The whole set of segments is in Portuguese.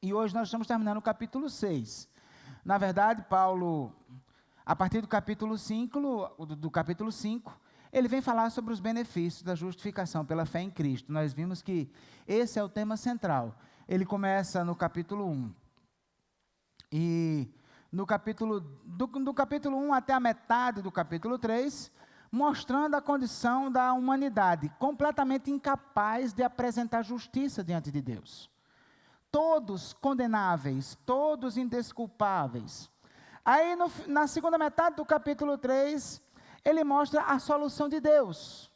E hoje nós estamos terminando o capítulo 6. Na verdade, Paulo, a partir do capítulo 5, ele vem falar sobre os benefícios da justificação pela fé em Cristo. Nós vimos que esse é o tema central. Ele começa no capítulo 1. E do capítulo 1 até a metade do capítulo 3, mostrando a condição da humanidade, completamente incapaz de apresentar justiça diante de Deus. Todos condenáveis, todos indesculpáveis. Aí, na segunda metade do capítulo 3, ele mostra a solução de Deus.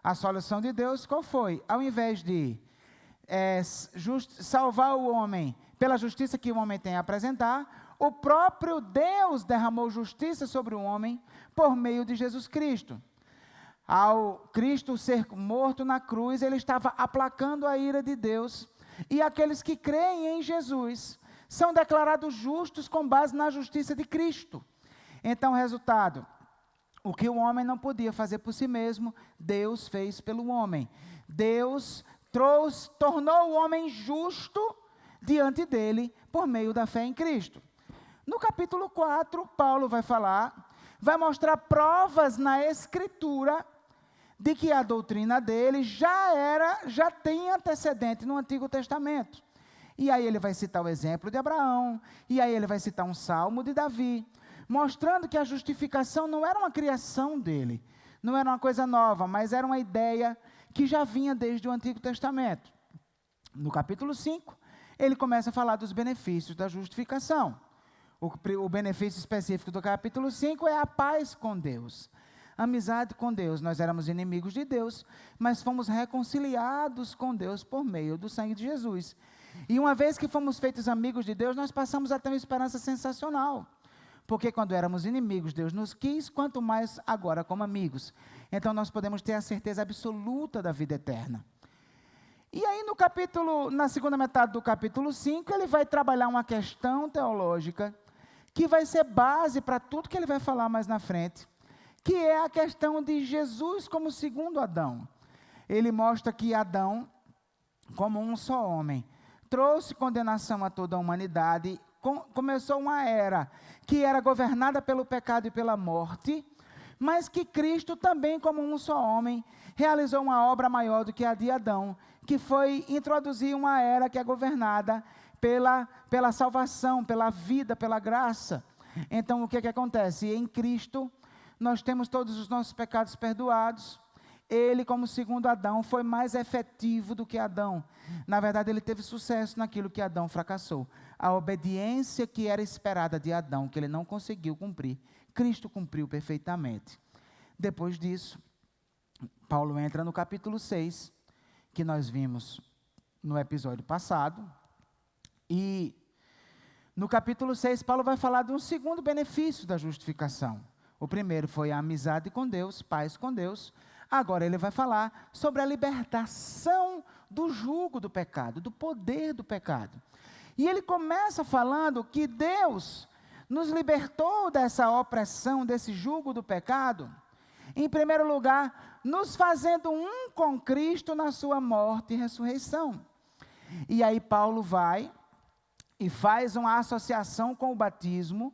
A solução de Deus qual foi? Ao invés de salvar o homem pela justiça que o homem tem a apresentar, o próprio Deus derramou justiça sobre o homem por meio de Jesus Cristo. Ao Cristo ser morto na cruz, ele estava aplacando a ira de Deus. E aqueles que creem em Jesus são declarados justos com base na justiça de Cristo. Então, resultado, o que o homem não podia fazer por si mesmo, Deus fez pelo homem. Deus tornou o homem justo diante dele por meio da fé em Cristo. No capítulo 4, Paulo vai mostrar provas na Escritura de que a doutrina dele já tem antecedente no Antigo Testamento. E aí ele vai citar o exemplo de Abraão, e aí ele vai citar um salmo de Davi, mostrando que a justificação não era uma criação dele, não era uma coisa nova, mas era uma ideia que já vinha desde o Antigo Testamento. No capítulo 5, ele começa a falar dos benefícios da justificação. O benefício específico do capítulo 5 é a paz com Deus. Amizade com Deus. Nós éramos inimigos de Deus, mas fomos reconciliados com Deus por meio do sangue de Jesus. E uma vez que fomos feitos amigos de Deus, nós passamos a ter uma esperança sensacional. Porque quando éramos inimigos, Deus nos quis, quanto mais agora como amigos. Então nós podemos ter a certeza absoluta da vida eterna. E aí na segunda metade do capítulo 5, ele vai trabalhar uma questão teológica que vai ser base para tudo que ele vai falar mais na frente, que é a questão de Jesus como segundo Adão. Ele mostra que Adão, como um só homem, trouxe condenação a toda a humanidade, começou uma era que era governada pelo pecado e pela morte, mas que Cristo também, como um só homem, realizou uma obra maior do que a de Adão, que foi introduzir uma era que é governada pela salvação, pela vida, pela graça. Então, o que acontece? Em Cristo, nós temos todos os nossos pecados perdoados. Ele, como segundo Adão, foi mais efetivo do que Adão. Na verdade, ele teve sucesso naquilo que Adão fracassou. A obediência que era esperada de Adão, que ele não conseguiu cumprir, Cristo cumpriu perfeitamente. Depois disso, Paulo entra no capítulo 6, que nós vimos no episódio passado. E no capítulo 6, Paulo vai falar de um segundo benefício da justificação. O primeiro foi a amizade com Deus, paz com Deus. Agora ele vai falar sobre a libertação do jugo do pecado, do poder do pecado. E ele começa falando que Deus nos libertou dessa opressão, desse jugo do pecado, em primeiro lugar, nos fazendo um com Cristo na sua morte e ressurreição. E aí Paulo vai e faz uma associação com o batismo,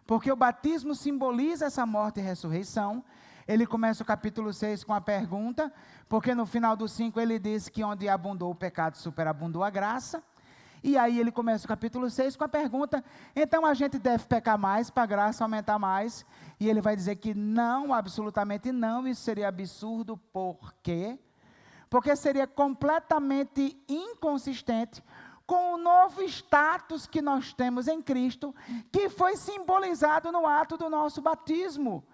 porque o batismo simboliza essa morte e ressurreição. Ele começa o capítulo 6 com a pergunta, porque no final do 5 ele diz que onde abundou o pecado, superabundou a graça. E aí ele começa o capítulo 6 com a pergunta, então a gente deve pecar mais para a graça aumentar mais? E ele vai dizer que não, absolutamente não, isso seria absurdo. Por quê? Porque seria completamente inconsistente com o novo status que nós temos em Cristo, que foi simbolizado no ato do nosso batismo.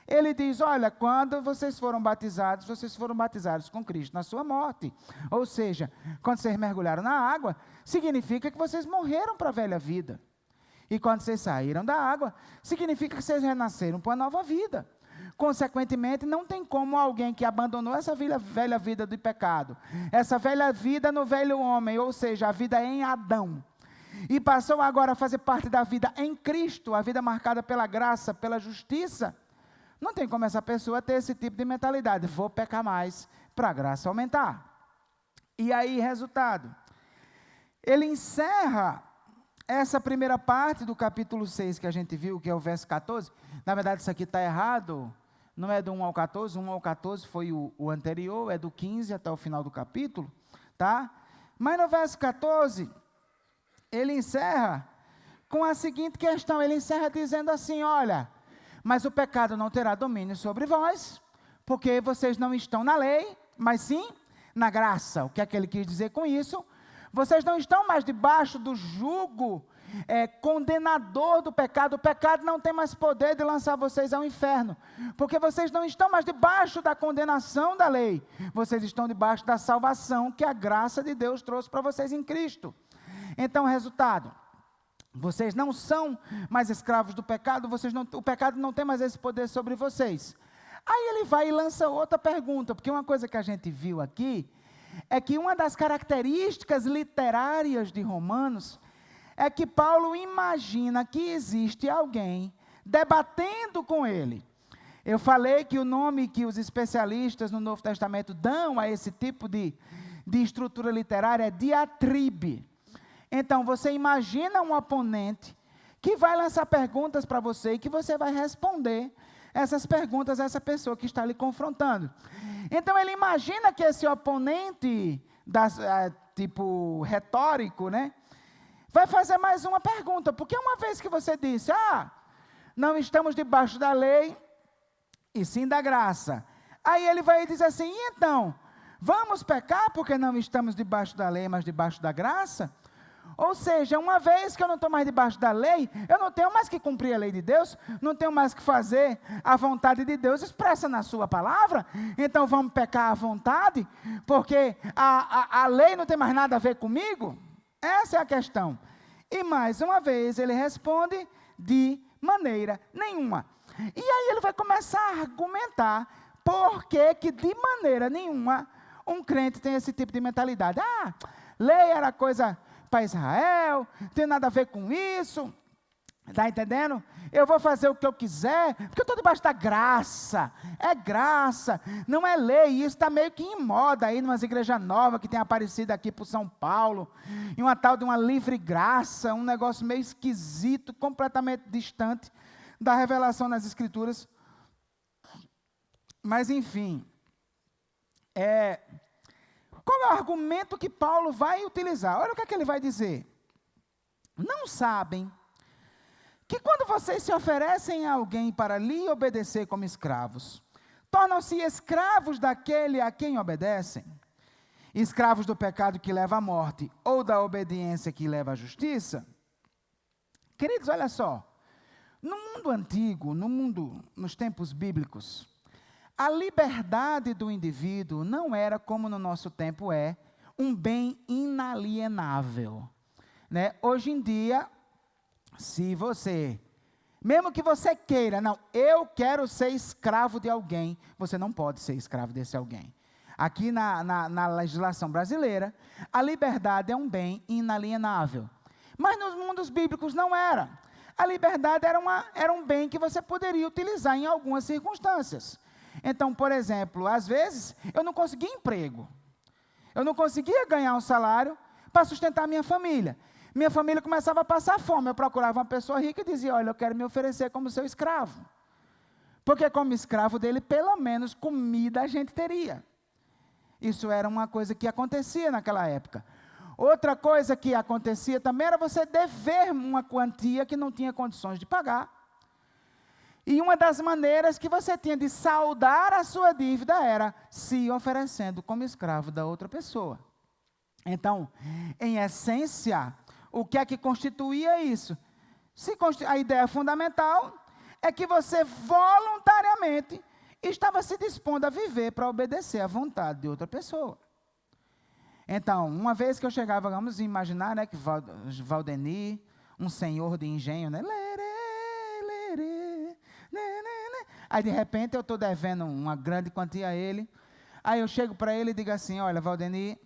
Ele diz, olha, quando vocês foram batizados com Cristo na sua morte. Ou seja, quando vocês mergulharam na água, significa que vocês morreram para a velha vida. E quando vocês saíram da água, significa que vocês renasceram para uma nova vida. Consequentemente, não tem como alguém que abandonou essa velha vida do pecado, essa velha vida no velho homem, ou seja, a vida em Adão, e passou agora a fazer parte da vida em Cristo, a vida marcada pela graça, pela justiça. Não tem como essa pessoa ter esse tipo de mentalidade, vou pecar mais para a graça aumentar. E aí, resultado, ele encerra essa primeira parte do capítulo 6 que a gente viu, que é o verso 14, na verdade isso aqui está errado, não é do 1 ao 14, 1 ao 14 foi o anterior, é do 15 até o final do capítulo, tá? Mas no verso 14, ele encerra com a seguinte questão, ele encerra dizendo assim, olha, mas o pecado não terá domínio sobre vós, porque vocês não estão na lei, mas sim na graça. O que é que ele quis dizer com isso? Vocês não estão mais debaixo do jugo condenador do pecado. O pecado não tem mais poder de lançar vocês ao inferno, porque vocês não estão mais debaixo da condenação da lei. Vocês estão debaixo da salvação que a graça de Deus trouxe para vocês em Cristo. Então, resultado, vocês não são mais escravos do pecado, o pecado não tem mais esse poder sobre vocês. Aí ele vai e lança outra pergunta, porque uma coisa que a gente viu aqui é que uma das características literárias de Romanos é que Paulo imagina que existe alguém debatendo com ele. Eu falei que o nome que os especialistas no Novo Testamento dão a esse tipo de estrutura literária é diatribe. Então, você imagina um oponente que vai lançar perguntas para você e que você vai responder essas perguntas a essa pessoa que está lhe confrontando. Então, ele imagina que esse oponente, tipo retórico, né, vai fazer mais uma pergunta, porque uma vez que você disse, não estamos debaixo da lei, e sim da graça. Aí ele vai dizer assim, então, vamos pecar porque não estamos debaixo da lei, mas debaixo da graça? Ou seja, uma vez que eu não estou mais debaixo da lei, eu não tenho mais que cumprir a lei de Deus, não tenho mais que fazer a vontade de Deus expressa na sua palavra, então vamos pecar à vontade, porque a lei não tem mais nada a ver comigo? Essa é a questão. E mais uma vez ele responde de maneira nenhuma. E aí ele vai começar a argumentar por que de maneira nenhuma um crente tem esse tipo de mentalidade. Lei era coisa para Israel, não tem nada a ver com isso, está entendendo? Eu vou fazer o que eu quiser, porque eu estou debaixo da graça, é graça, não é lei. Isso está meio que em moda aí, numas igrejas novas que tem aparecido aqui por São Paulo, e uma tal de uma livre graça, um negócio meio esquisito, completamente distante da revelação nas Escrituras. Mas enfim, qual é o argumento que Paulo vai utilizar? Olha o que ele vai dizer. Não sabem que quando vocês se oferecem a alguém para lhe obedecer como escravos, tornam-se escravos daquele a quem obedecem? Escravos do pecado que leva à morte, ou da obediência que leva à justiça? Queridos, olha só. No mundo antigo, nos tempos bíblicos, a liberdade do indivíduo não era, como no nosso tempo um bem inalienável, né? Hoje em dia, se você, mesmo que você queira, eu quero ser escravo de alguém, você não pode ser escravo desse alguém. Aqui na legislação brasileira, a liberdade é um bem inalienável. Mas nos mundos bíblicos não era. A liberdade era um bem que você poderia utilizar em algumas circunstâncias. Então, por exemplo, às vezes, eu não conseguia emprego. Eu não conseguia ganhar um salário para sustentar minha família. Minha família começava a passar fome. Eu procurava uma pessoa rica e dizia, olha, eu quero me oferecer como seu escravo. Porque como escravo dele, pelo menos comida a gente teria. Isso era uma coisa que acontecia naquela época. Outra coisa que acontecia também era você dever uma quantia que não tinha condições de pagar. E uma das maneiras que você tinha de saldar a sua dívida era se oferecendo como escravo da outra pessoa. Então, em essência, o que é que constituía isso? A ideia fundamental é que você voluntariamente estava se dispondo a viver para obedecer à vontade de outra pessoa. Então, uma vez que eu chegava, vamos imaginar, né, que Valdeni, um senhor de engenho, né, aí de repente eu estou devendo uma grande quantia a ele, aí eu chego para ele e digo assim, olha, Valdeni,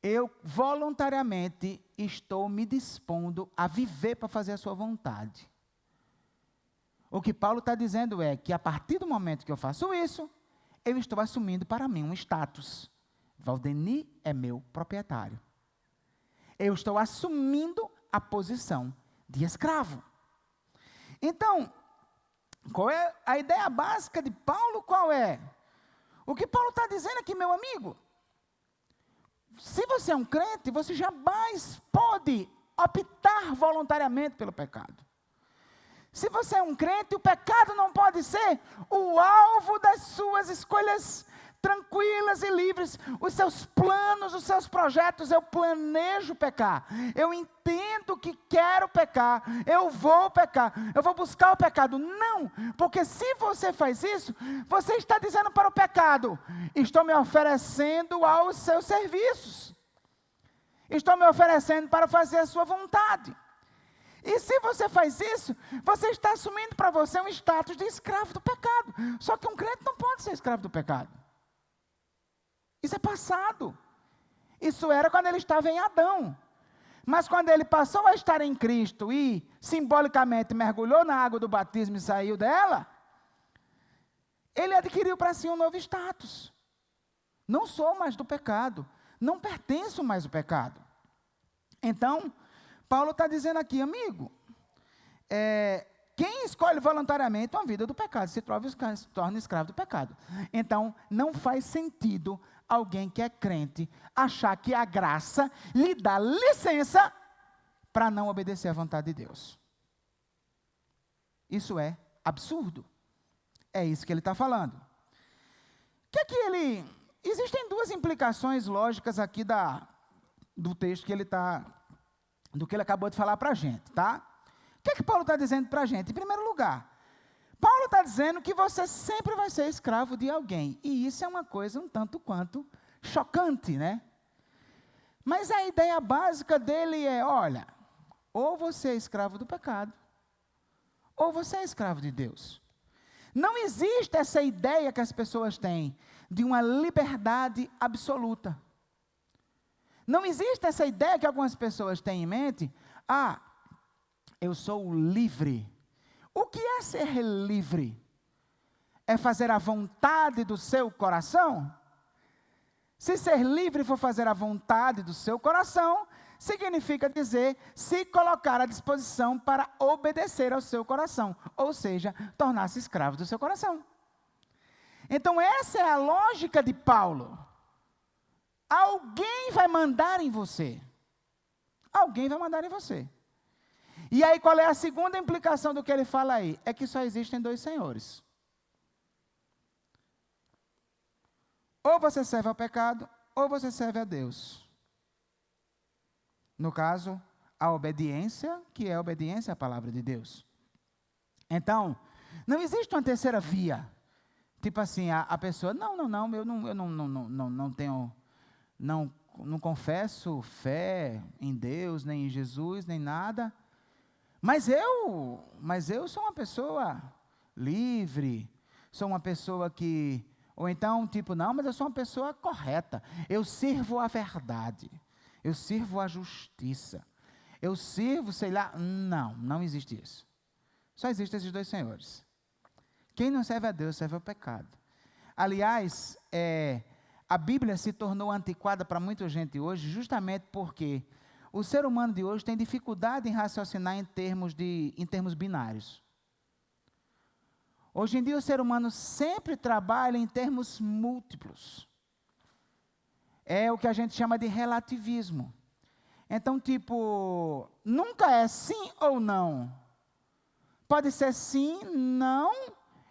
eu voluntariamente estou me dispondo a viver para fazer a sua vontade. O que Paulo está dizendo é que a partir do momento que eu faço isso, eu estou assumindo para mim um status. Valdeni é meu proprietário. Eu estou assumindo a posição de escravo. Então, qual é a ideia básica de Paulo? Qual é? O que Paulo está dizendo aqui, meu amigo? Se você é um crente, você jamais pode optar voluntariamente pelo pecado. Se você é um crente, o pecado não pode ser o alvo das suas escolhas tranquilas e livres. Os seus planos, os seus projetos, eu planejo pecar. Eu entendo que quero pecar. Eu vou pecar. Eu vou buscar o pecado. Não, porque se você faz isso, você está dizendo para o pecado: estou me oferecendo aos seus serviços. Estou me oferecendo para fazer a sua vontade. E se você faz isso, você está assumindo para você um status de escravo do pecado. Só que um crente não pode ser escravo do pecado. Isso é passado. Isso era quando ele estava em Adão. Mas quando ele passou a estar em Cristo e simbolicamente mergulhou na água do batismo e saiu dela, ele adquiriu para si um novo status. Não sou mais do pecado. Não pertenço mais ao pecado. Então, Paulo está dizendo aqui, amigo, quem escolhe voluntariamente uma vida do pecado se torna escravo do pecado. Então, não faz sentido alguém que é crente achar que a graça lhe dá licença para não obedecer à vontade de Deus. Isso é absurdo. É isso que ele está falando. Existem duas implicações lógicas aqui do texto que ele está, do que ele acabou de falar para a gente, tá? O que Paulo está dizendo para a gente? Em primeiro lugar, Paulo está dizendo que você sempre vai ser escravo de alguém. E isso é uma coisa um tanto quanto chocante, né? Mas a ideia básica dele é, olha, ou você é escravo do pecado, ou você é escravo de Deus. Não existe essa ideia que as pessoas têm de uma liberdade absoluta. Não existe essa ideia que algumas pessoas têm em mente, eu sou livre. O que é ser livre? É fazer a vontade do seu coração? Se ser livre for fazer a vontade do seu coração, significa dizer, se colocar à disposição para obedecer ao seu coração, ou seja, tornar-se escravo do seu coração. Então essa é a lógica de Paulo. Alguém vai mandar em você. Alguém vai mandar em você. E aí qual é a segunda implicação do que ele fala aí? É que só existem dois senhores. Ou você serve ao pecado, ou você serve a Deus. No caso, a obediência, que é a obediência à palavra de Deus. Então, não existe uma terceira via. Tipo assim, a pessoa, eu não tenho, não confesso fé em Deus, nem em Jesus, nem nada. Mas eu sou uma pessoa livre, sou uma pessoa que, ou então, mas eu sou uma pessoa correta. Eu sirvo a verdade. Eu sirvo a justiça. Eu sirvo, sei lá. Não existe isso. Só existem esses dois senhores. Quem não serve a Deus, serve ao pecado. Aliás, a Bíblia se tornou antiquada para muita gente hoje, justamente porque o ser humano de hoje tem dificuldade em raciocinar em termos binários. Hoje em dia o ser humano sempre trabalha em termos múltiplos. É o que a gente chama de relativismo. Então, nunca é sim ou não. Pode ser sim, não,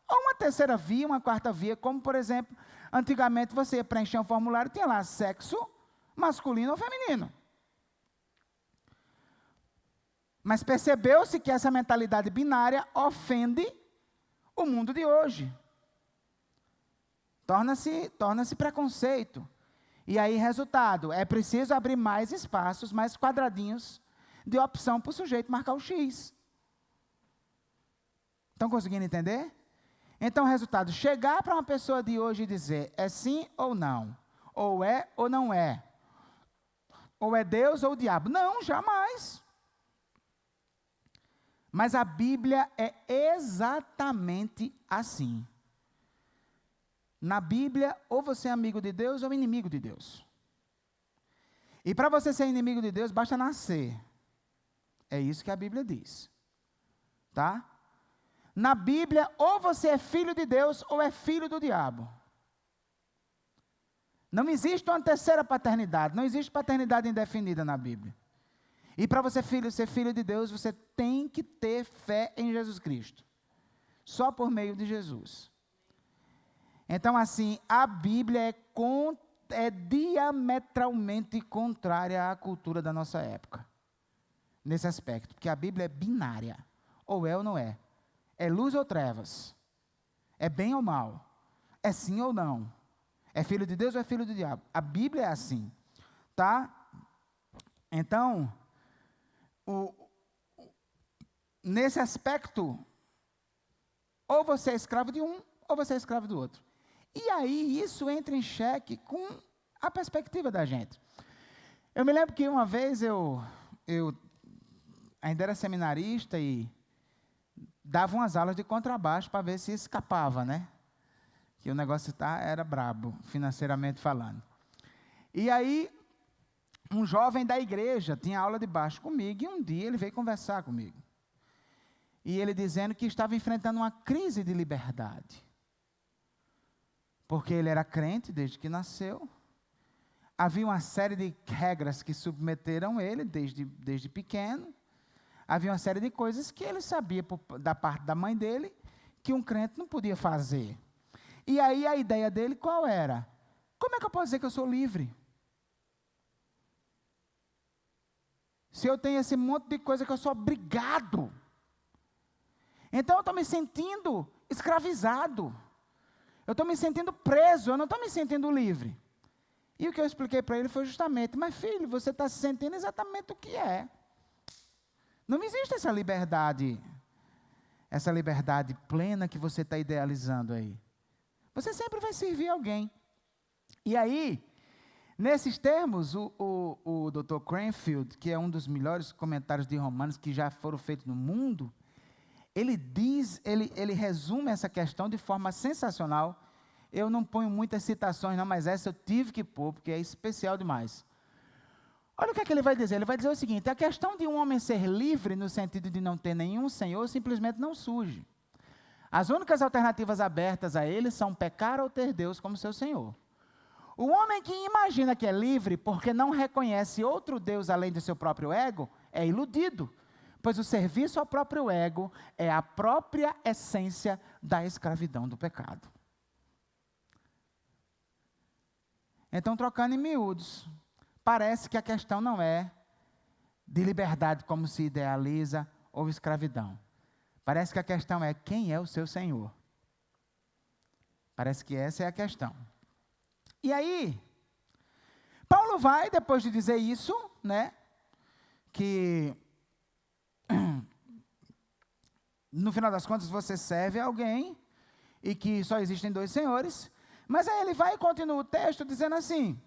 ou uma terceira via, uma quarta via, como, por exemplo, antigamente você ia preencher um formulário e tinha lá sexo masculino ou feminino. Mas percebeu-se que essa mentalidade binária ofende o mundo de hoje. Torna-se preconceito. E aí, resultado, é preciso abrir mais espaços, mais quadradinhos de opção para o sujeito marcar o X. Estão conseguindo entender? Então, resultado, chegar para uma pessoa de hoje e dizer, é sim ou não, ou é ou não é, ou é Deus ou o diabo. Não, jamais. Mas a Bíblia é exatamente assim. Na Bíblia, ou você é amigo de Deus ou inimigo de Deus. E para você ser inimigo de Deus, basta nascer. É isso que a Bíblia diz. Tá? Na Bíblia, ou você é filho de Deus, ou é filho do diabo. Não existe uma terceira paternidade, não existe paternidade indefinida na Bíblia. E para você ser filho de Deus, você tem que ter fé em Jesus Cristo. Só por meio de Jesus. Então, assim, a Bíblia é diametralmente contrária à cultura da nossa época. Nesse aspecto, porque a Bíblia é binária. Ou é ou não é. É luz ou trevas. É bem ou mal. É sim ou não. É filho de Deus ou é filho do diabo? A Bíblia é assim, tá? Então, nesse aspecto, ou você é escravo de um, ou você é escravo do outro. E aí, isso entra em xeque com a perspectiva da gente. Eu me lembro que uma vez eu ainda era seminarista e dava umas aulas de contrabaixo para ver se escapava, né? Que o negócio era brabo, financeiramente falando. E aí, um jovem da igreja tinha aula de baixo comigo, e um dia ele veio conversar comigo. E ele dizendo que estava enfrentando uma crise de liberdade. Porque ele era crente desde que nasceu. Havia uma série de regras que submeteram ele desde pequeno. Havia uma série de coisas que ele sabia da parte da mãe dele, que um crente não podia fazer. E aí a ideia dele qual era? Como é que eu posso dizer que eu sou livre? Se eu tenho esse monte de coisa que eu sou obrigado. Então eu estou me sentindo escravizado. Eu estou me sentindo preso, eu não estou me sentindo livre. E o que eu expliquei para ele foi justamente, mas filho, você está se sentindo exatamente o que é. Não existe essa liberdade plena que você está idealizando aí. Você sempre vai servir alguém. E aí, nesses termos, o Dr. Cranfield, que é um dos melhores comentários de Romanos que já foram feitos no mundo, ele resume essa questão de forma sensacional. Eu não ponho muitas citações não, mas essa eu tive que pôr, porque é especial demais. Olha o que é que ele vai dizer. Ele vai dizer o seguinte: a questão de um homem ser livre, no sentido de não ter nenhum senhor, simplesmente não surge. As únicas alternativas abertas a ele são pecar ou ter Deus como seu senhor. O homem que imagina que é livre porque não reconhece outro Deus além do seu próprio ego, é iludido, pois o serviço ao próprio ego é a própria essência da escravidão do pecado. Então, trocando em miúdos, parece que a questão não é de liberdade como se idealiza ou escravidão. Parece que a questão é quem é o seu Senhor. Parece que essa é a questão. E aí, Paulo vai, depois de dizer isso, né, que no final das contas você serve a alguém e que só existem dois senhores, mas aí ele vai e continua o texto dizendo assim: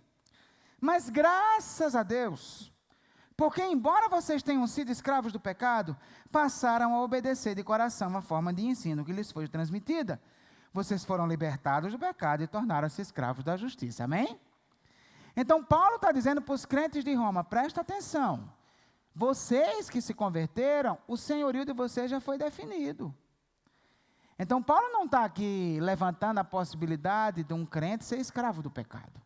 mas graças a Deus, porque embora vocês tenham sido escravos do pecado, passaram a obedecer de coração a forma de ensino que lhes foi transmitida. Vocês foram libertados do pecado e tornaram-se escravos da justiça. Amém? Então Paulo está dizendo para os crentes de Roma: presta atenção. Vocês que se converteram, o senhorio de vocês já foi definido. Então Paulo não está aqui levantando a possibilidade de um crente ser escravo do pecado.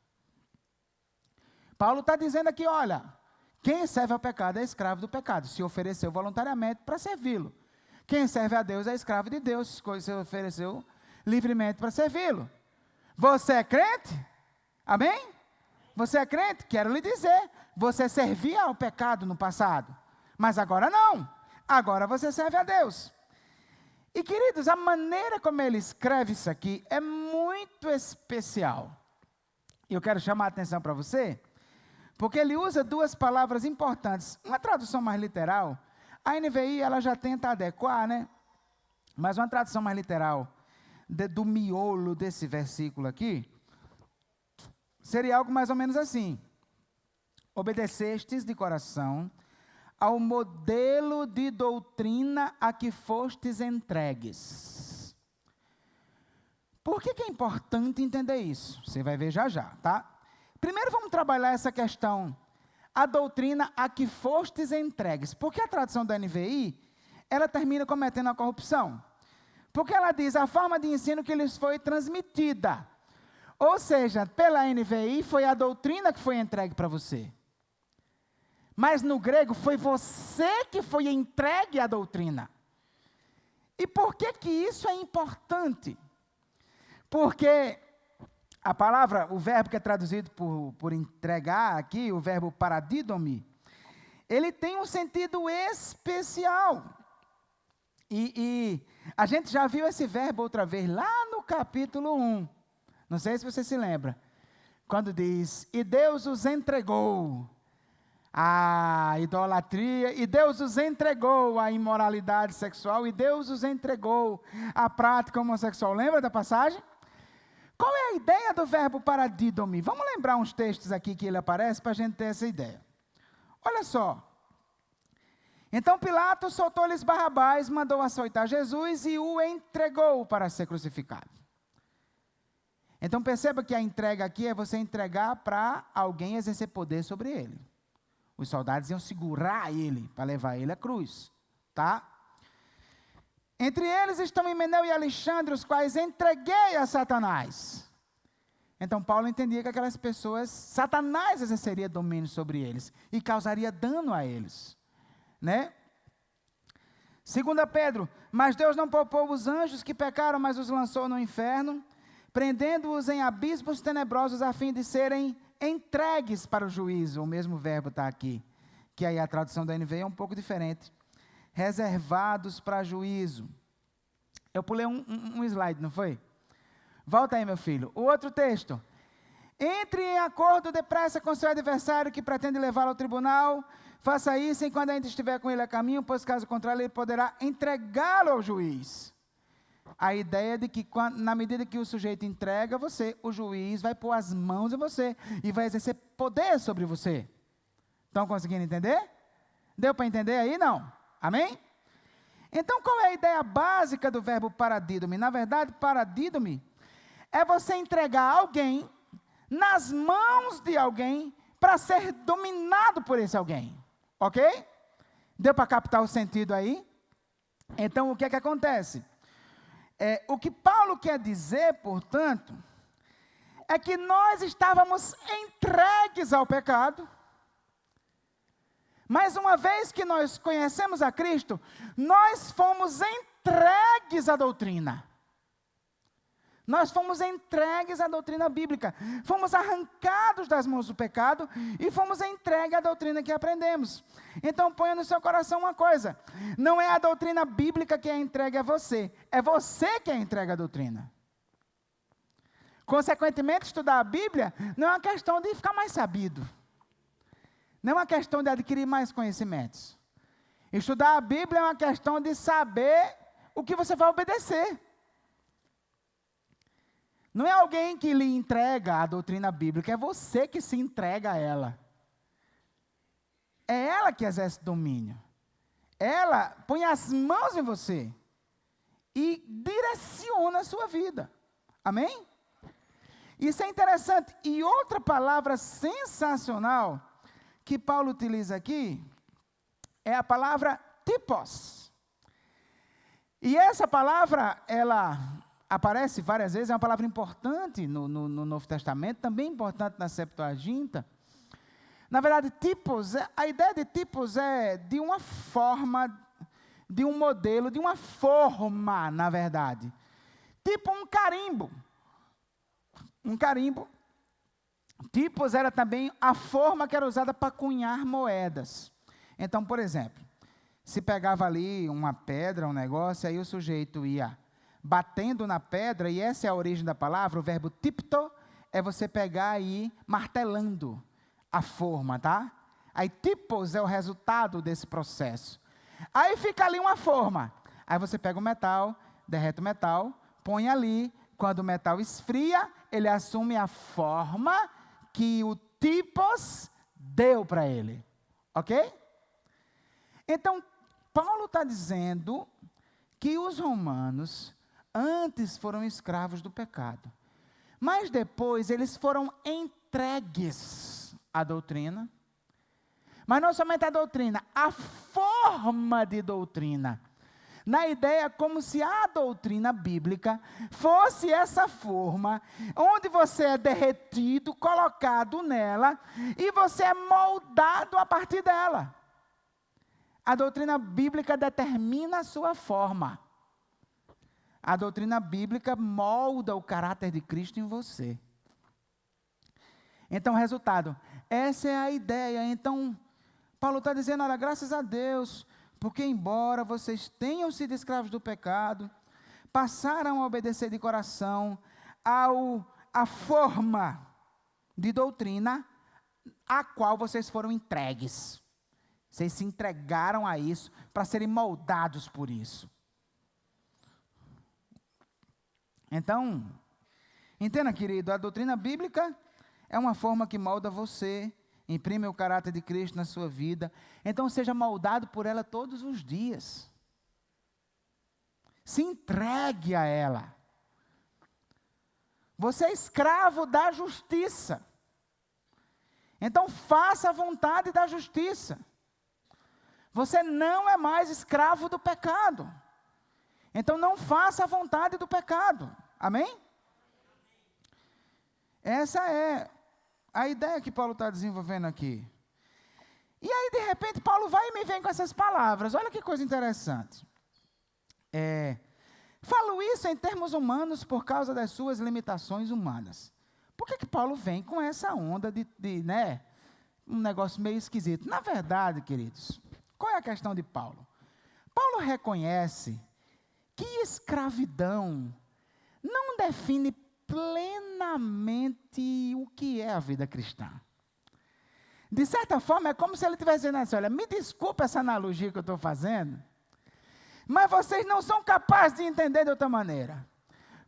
Paulo está dizendo aqui, olha, quem serve ao pecado é escravo do pecado, se ofereceu voluntariamente para servi-lo. Quem serve a Deus é escravo de Deus, se ofereceu livremente para servi-lo. Você é crente? Amém? Você é crente? Quero lhe dizer, você servia ao pecado no passado, mas agora não. Agora você serve a Deus. E queridos, a maneira como ele escreve isso aqui é muito especial. E eu quero chamar a atenção para você, porque ele usa duas palavras importantes. Uma tradução mais literal, a NVI ela já tenta adequar, né? Mas uma tradução mais literal do miolo desse versículo aqui, seria algo mais ou menos assim: obedecestes de coração ao modelo de doutrina a que fostes entregues. Por que é importante entender isso? Você vai ver já já, tá? Primeiro vamos trabalhar essa questão. a doutrina a que fostes entregues. Porque a tradução da NVI, ela termina cometendo a corrupção. Porque ela diz a forma de ensino que lhes foi transmitida. Ou seja, pela NVI foi a doutrina que foi entregue para você. Mas no grego foi você que foi entregue à doutrina. E por que que isso é importante? Porque a palavra, o verbo que é traduzido por entregar aqui, o verbo paradidomi, ele tem um sentido especial. E a gente já viu esse verbo outra vez, lá no capítulo 1. Não sei se você se lembra. Quando diz, e Deus os entregou à idolatria, e Deus os entregou à imoralidade sexual, e Deus os entregou à prática homossexual. Lembra da passagem? Qual é a ideia do verbo paradidomi? Vamos lembrar uns textos aqui que ele aparece para a gente ter essa ideia. Olha só. Então Pilatos soltou-lhes Barrabás, mandou açoitar Jesus e o entregou para ser crucificado. Então perceba que a entrega aqui é você entregar para alguém exercer poder sobre ele. Os soldados iam segurar ele para levar ele à cruz, tá? Entre eles estão Himeneu e Alexandre, os quais entreguei a Satanás. Então Paulo entendia que aquelas pessoas, Satanás exerceria domínio sobre eles e causaria dano a eles, né? 2 Pedro, mas Deus não poupou os anjos que pecaram, mas os lançou no inferno, prendendo-os em abismos tenebrosos a fim de serem entregues para o juízo. O mesmo verbo está aqui, que aí a tradução da NVI é um pouco diferente. Reservados para juízo. Eu pulei um slide, não foi? Volta aí, meu filho. O outro texto. Entre em acordo depressa com seu adversário que pretende levá-lo ao tribunal. Faça isso enquanto ainda estiver com ele a caminho, pois caso contrário ele poderá entregá-lo ao juiz. A ideia de que na medida que o sujeito entrega você, o juiz vai pôr as mãos em você e vai exercer poder sobre você. Estão conseguindo entender? Deu para entender aí? Não? Amém? Então, qual é a ideia básica do verbo paradidomi? Na verdade, paradidomi é você entregar alguém nas mãos de alguém para ser dominado por esse alguém. Ok? Deu para captar o sentido aí? Então, o que é que acontece? O que Paulo quer dizer, portanto, é que nós estávamos entregues ao pecado, mas uma vez que nós conhecemos a Cristo, nós fomos entregues à doutrina. Nós fomos entregues à doutrina bíblica. Fomos arrancados das mãos do pecado e fomos entregues à doutrina que aprendemos. Então ponha no seu coração uma coisa. Não é a doutrina bíblica que é entregue a você. É você que é entregue à doutrina. Consequentemente, estudar a Bíblia não é uma questão de ficar mais sabido. Não é uma questão de adquirir mais conhecimentos. Estudar a Bíblia é uma questão de saber o que você vai obedecer. Não é alguém que lhe entrega a doutrina bíblica, é você que se entrega a ela. É ela que exerce domínio. Ela põe as mãos em você e direciona a sua vida. Amém? Isso é interessante. E outra palavra sensacional que Paulo utiliza aqui é a palavra tipos. E essa palavra, ela aparece várias vezes, é uma palavra importante no Novo Testamento, também importante na Septuaginta. Na verdade, tipos, a ideia de tipos é de uma forma, de um modelo, de uma forma, na verdade. Tipo um carimbo. Um carimbo. Tipos era também a forma que era usada para cunhar moedas. Então, por exemplo, se pegava ali uma pedra, um negócio, aí o sujeito ia batendo na pedra, e essa é a origem da palavra, o verbo tipto, é você pegar e ir martelando a forma, tá? Aí tipos é o resultado desse processo. Aí fica ali uma forma. Aí você pega o metal, derrete o metal, põe ali, quando o metal esfria, ele assume a forma que o tipos deu para ele. Ok? Então, Paulo está dizendo que os romanos antes foram escravos do pecado, mas depois eles foram entregues à doutrina, Mas não somente a doutrina, a forma de doutrina. Na ideia como se a doutrina bíblica fosse essa forma, onde você é derretido, colocado nela, e você é moldado a partir dela. A doutrina bíblica determina a sua forma. A doutrina bíblica molda o caráter de Cristo em você. Então, resultado, essa é a ideia. Então, Paulo está dizendo, olha, graças a Deus, porque embora vocês tenham sido escravos do pecado, passaram a obedecer de coração à forma de doutrina a qual vocês foram entregues. Vocês se entregaram a isso para serem moldados por isso. Então, entenda, querido, a doutrina bíblica é uma forma que molda você, imprime o caráter de Cristo na sua vida. Então, seja moldado por ela todos os dias. Se entregue a ela. Você é escravo da justiça. Então, faça a vontade da justiça. Você não é mais escravo do pecado. Então, não faça a vontade do pecado. Amém? Essa é a ideia que Paulo está desenvolvendo aqui. E aí, de repente, Paulo vai e me vem com essas palavras. Olha que coisa interessante. Falo isso em termos humanos por causa das suas limitações humanas. Por que Paulo vem com essa onda de um negócio meio esquisito? Na verdade, queridos, qual é a questão de Paulo? Paulo reconhece que escravidão não define plenamente o que é a vida cristã. De certa forma, é como se ele estivesse dizendo assim, olha, me desculpa essa analogia que eu estou fazendo, mas vocês não são capazes de entender de outra maneira.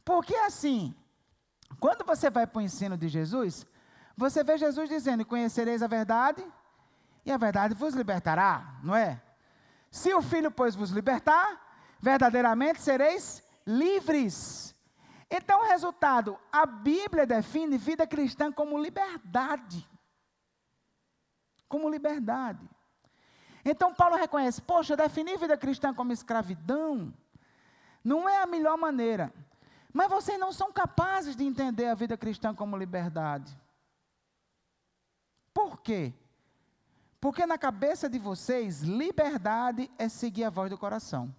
Porque assim, quando você vai para o ensino de Jesus, você vê Jesus dizendo, conhecereis a verdade, e a verdade vos libertará, não é? Se o Filho, pois, vos libertar, verdadeiramente sereis livres. Então, o resultado, a Bíblia define vida cristã como liberdade. Como liberdade. Então, Paulo reconhece, poxa, definir vida cristã como escravidão não é a melhor maneira. Mas vocês não são capazes de entender a vida cristã como liberdade. Por quê? Porque na cabeça de vocês, liberdade é seguir a voz do coração.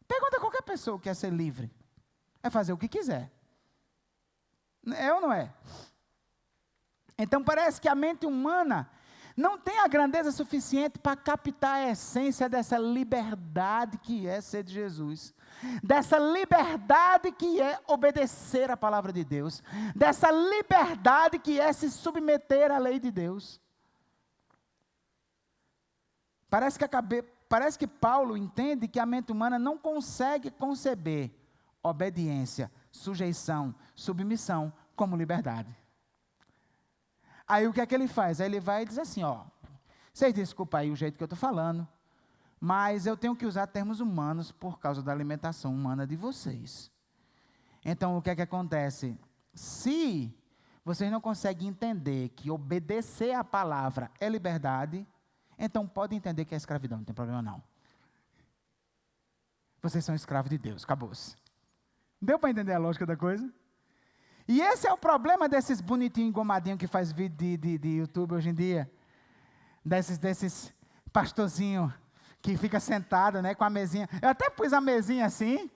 Pergunta a qualquer pessoa que quer ser livre. É fazer o que quiser. É ou não é? Então parece que a mente humana não tem a grandeza suficiente para captar a essência dessa liberdade que é ser de Jesus. Dessa liberdade que é obedecer a palavra de Deus. Dessa liberdade que é se submeter à lei de Deus. Parece que Paulo entende que a mente humana não consegue conceber obediência, sujeição, submissão como liberdade. Aí o que é que ele faz? Aí ele vai e diz assim, vocês desculpem aí o jeito que eu estou falando, mas eu tenho que usar termos humanos por causa da alimentação humana de vocês. Então o que é que acontece? Se vocês não conseguem entender que obedecer à palavra é liberdade, então podem entender que é escravidão, não tem problema não. Vocês são escravos de Deus, acabou-se. Deu para entender a lógica da coisa? E esse é o problema desses bonitinhos engomadinhos que faz vídeo de YouTube hoje em dia. Desses pastorzinhos que fica sentado, com a mesinha. Eu até pus a mesinha assim,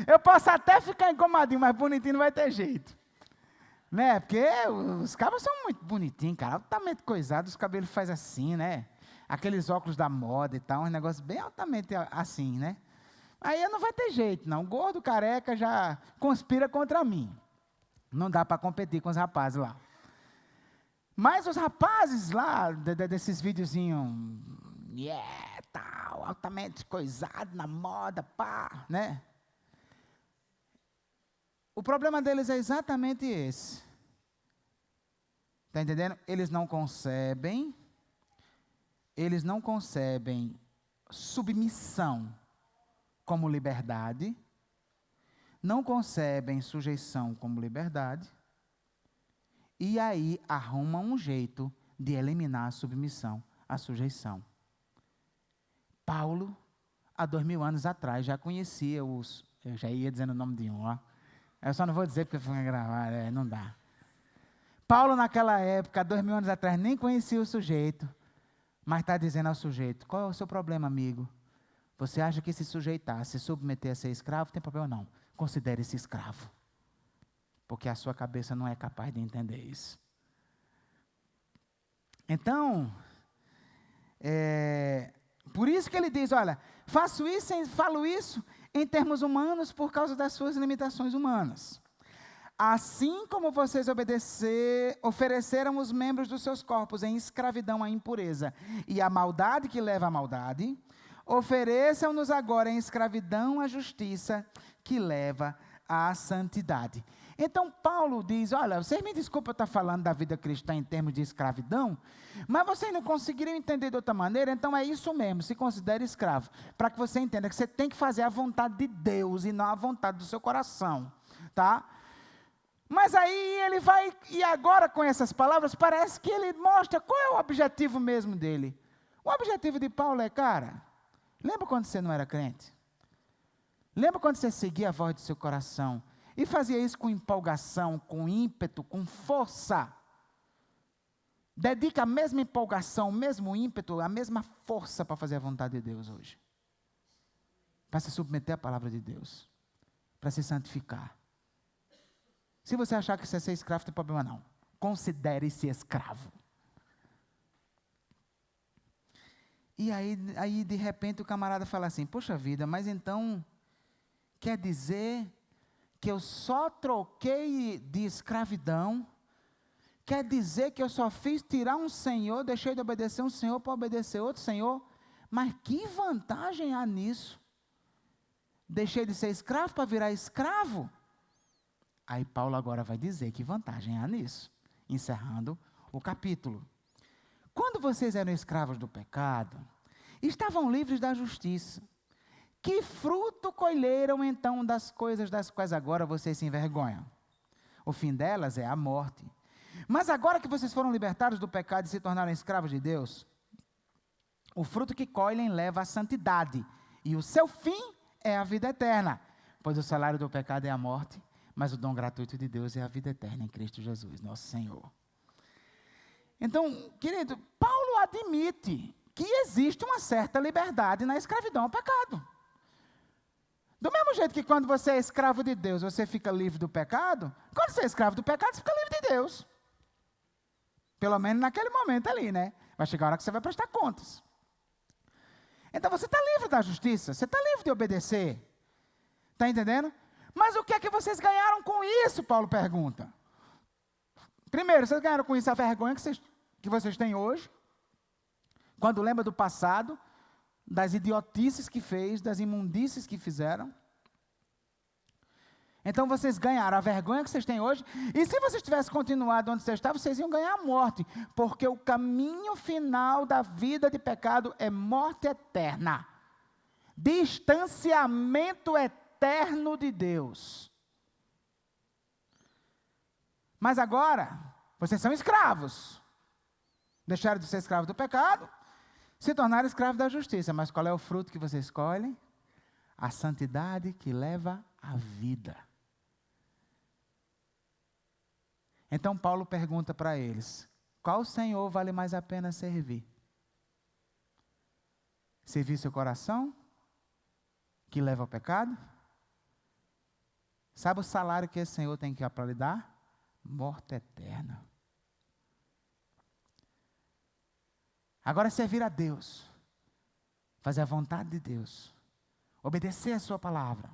Eu posso até ficar engomadinho, mas bonitinho não vai ter jeito. Porque os cabos são muito bonitinhos, cara. Altamente coisados, os cabelos faz assim, Aqueles óculos da moda e tal, um negócio bem altamente assim, Aí não vai ter jeito, não. Gordo, careca, já conspira contra mim. Não dá para competir com os rapazes lá. Mas os rapazes lá, desses videozinhos, tal, altamente coisado, na moda, pá, O problema deles é exatamente esse. Está entendendo? Eles não concebem submissão como liberdade, não concebem sujeição como liberdade, e aí arrumam um jeito de eliminar a submissão, a sujeição. Paulo, há 2000 anos atrás, já conhecia eu já ia dizendo o nome de um, ó. Eu só não vou dizer porque foi gravar, não dá. Paulo, naquela época, há 2000 anos atrás, nem conhecia o sujeito, mas está dizendo ao sujeito: qual é o seu problema, amigo? Você acha que se sujeitar, se submeter a ser escravo, tem problema não. Considere-se escravo. Porque a sua cabeça não é capaz de entender isso. Então, por isso que ele diz, olha, falo isso em termos humanos por causa das suas limitações humanas. Assim como vocês ofereceram os membros dos seus corpos em escravidão à impureza e à maldade que leva à maldade, ofereçam-nos agora em escravidão à justiça que leva à santidade. Então Paulo diz, olha, vocês me desculpem eu estar falando da vida cristã em termos de escravidão, mas vocês não conseguiriam entender de outra maneira, então é isso mesmo, se considere escravo, para que você entenda que você tem que fazer a vontade de Deus e não a vontade do seu coração, tá? Mas aí ele vai, e agora com essas palavras, parece que ele mostra qual é o objetivo mesmo dele. O objetivo de Paulo é, cara, lembra quando você não era crente? Lembra quando você seguia a voz do seu coração e fazia isso com empolgação, com ímpeto, com força? Dedica a mesma empolgação, o mesmo ímpeto, a mesma força para fazer a vontade de Deus hoje. Para se submeter à palavra de Deus. Para se santificar. Se você achar que você é ser escravo, não tem problema não. Considere-se escravo. E aí, de repente, o camarada fala assim, poxa vida, mas então, quer dizer que eu só troquei de escravidão? Quer dizer que eu só fiz tirar um senhor, deixei de obedecer um senhor para obedecer outro senhor? Mas que vantagem há nisso? Deixei de ser escravo para virar escravo? Aí Paulo agora vai dizer que vantagem há nisso, encerrando o capítulo. Quando vocês eram escravos do pecado, estavam livres da justiça. Que fruto colheram então das coisas das quais agora vocês se envergonham? O fim delas é a morte. Mas agora que vocês foram libertados do pecado e se tornaram escravos de Deus, o fruto que colhem leva à santidade, e o seu fim é a vida eterna, pois o salário do pecado é a morte, mas o dom gratuito de Deus é a vida eterna em Cristo Jesus, nosso Senhor. Então, querido, Paulo admite que existe uma certa liberdade na escravidão ao pecado. Do mesmo jeito que quando você é escravo de Deus, você fica livre do pecado, quando você é escravo do pecado, você fica livre de Deus. Pelo menos naquele momento ali, né? Vai chegar a hora que você vai prestar contas. Então você está livre da justiça, você está livre de obedecer. Está entendendo? Mas o que é que vocês ganharam com isso, Paulo pergunta. Primeiro, vocês ganharam com isso a vergonha que vocês têm hoje, quando lembra do passado, das idiotices que fez, das imundícies que fizeram. Então vocês ganharam a vergonha que vocês têm hoje, e se vocês tivessem continuado onde vocês estavam, vocês iam ganhar a morte, porque o caminho final da vida de pecado é morte eterna, distanciamento eterno de Deus. Mas agora, vocês são escravos, deixaram de ser escravos do pecado, se tornaram escravos da justiça. Mas qual é o fruto que vocês escolhem? A santidade que leva à vida. Então Paulo pergunta para eles, qual Senhor vale mais a pena servir? Servir seu coração, que leva ao pecado? Sabe o salário que esse Senhor tem que para lhe dar? Morte eterna. Agora servir a Deus, fazer a vontade de Deus, obedecer a sua palavra.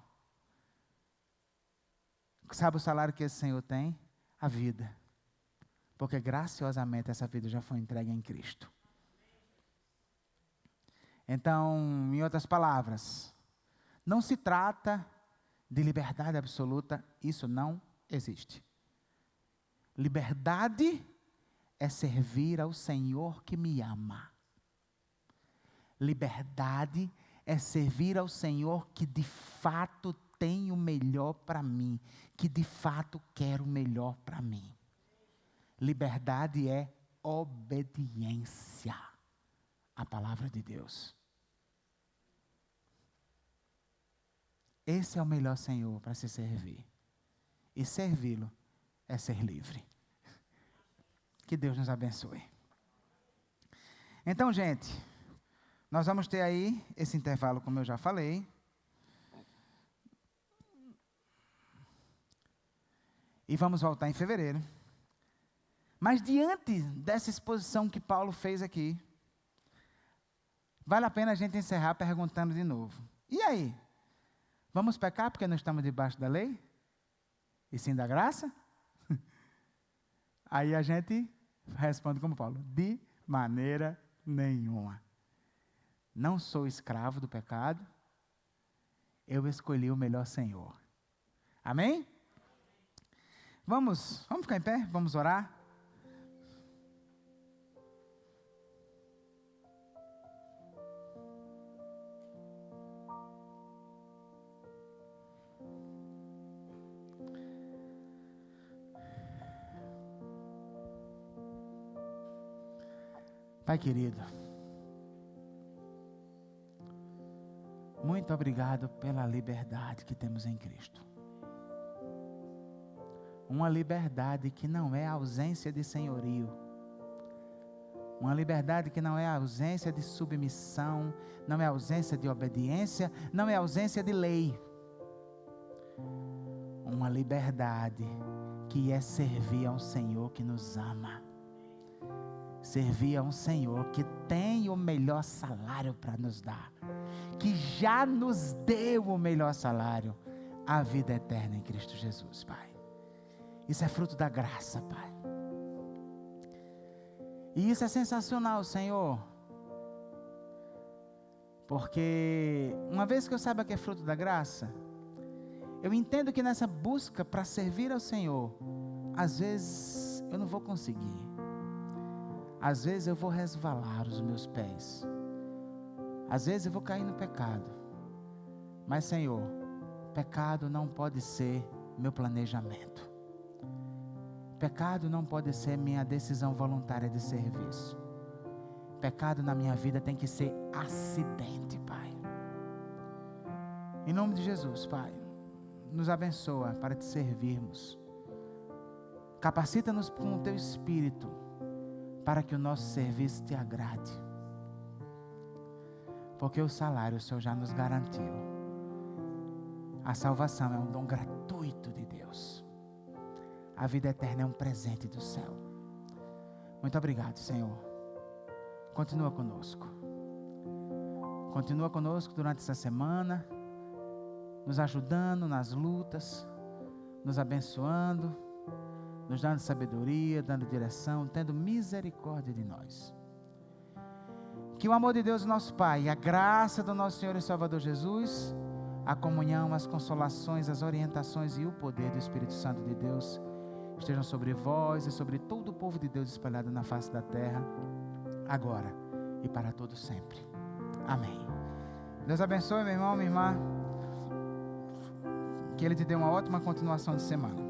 Sabe o salário que esse Senhor tem? A vida. Porque graciosamente essa vida já foi entregue em Cristo. Então, em outras palavras, não se trata de liberdade absoluta, isso não existe. Liberdade é servir ao Senhor que me ama. Liberdade é servir ao Senhor que de fato tem o melhor para mim, que de fato quer o melhor para mim. Liberdade é obediência à palavra de Deus. Esse é o melhor Senhor para se servir. E servi-lo é ser livre. Que Deus nos abençoe. Então, gente, nós vamos ter aí esse intervalo, como eu já falei. E vamos voltar em fevereiro. Mas diante dessa exposição que Paulo fez aqui, vale a pena a gente encerrar perguntando de novo. E aí? Vamos pecar porque não estamos debaixo da lei? E sim da graça? Aí a gente responde como Paulo: de maneira nenhuma. Não sou escravo do pecado, eu escolhi o melhor Senhor. Amém? Vamos ficar em pé, vamos orar. Pai querido, muito obrigado pela liberdade que temos em Cristo. Uma liberdade que não é ausência de senhorio. Uma liberdade que não é ausência de submissão, não é ausência de obediência, não é ausência de lei. Uma liberdade que é servir a um Senhor que nos ama. Servir a um Senhor que tem o melhor salário para nos dar. Que já nos deu o melhor salário, a vida eterna em Cristo Jesus, Pai. Isso é fruto da graça, Pai. E isso é sensacional, Senhor. Porque uma vez que eu saiba que é fruto da graça, eu entendo que nessa busca para servir ao Senhor, às vezes eu não vou conseguir. Às vezes eu vou resvalar os meus pés. Às vezes eu vou cair no pecado. Mas, Senhor, pecado não pode ser meu planejamento. Pecado não pode ser minha decisão voluntária de serviço. Pecado na minha vida tem que ser acidente, Pai. Em nome de Jesus, Pai, nos abençoa para te servirmos. Capacita-nos com o Teu Espírito para que o nosso serviço te agrade. Porque o salário o Senhor já nos garantiu. A salvação é um dom gratuito de Deus. A vida eterna é um presente do céu. Muito obrigado, Senhor. Continua conosco. Continua conosco durante essa semana, nos ajudando nas lutas, nos abençoando, nos dando sabedoria, dando direção, tendo misericórdia de nós. Que o amor de Deus, nosso Pai, a graça do nosso Senhor e Salvador Jesus, a comunhão, as consolações, as orientações e o poder do Espírito Santo de Deus estejam sobre vós e sobre todo o povo de Deus espalhado na face da terra, agora e para todo sempre. Amém. Deus abençoe, meu irmão, minha irmã. Que Ele te dê uma ótima continuação de semana.